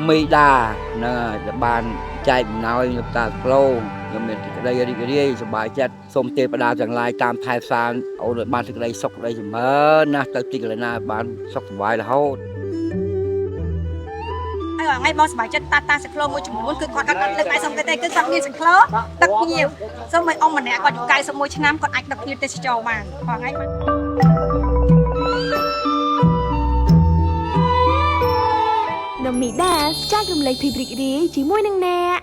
មីដានឹងបានចែកអំណោយខ្ញុំតាក្លូខ្ញុំមានសេចក្តីរីករាយសប្បាយចិត្តសូមទេវតាទាំងឡាយតាមថែផ្សារអូនបានសេចក្តីសុខសេចក្តីចម្រើនណាស់ទៅទីកន្លែងណាបានសុខសប្បាយរហូតហើយថ្ងៃបងសប្បាយចិត្តតាសក្លូមួយចំនួនគឺគាត់អត់លើកដៃសុំទេគឺគាត់មានសក្លូដឹកភ្ញៀវសូមឲ្យអ៊ំម្នាក់គាត់អាយុ91ឆ្នាំគាត់អាចដឹកភ្ញៀវទេសចរបានថ្ងៃបាននំមីដាចែករំលែកភាពរីករាយជាមួយនឹងអ្នក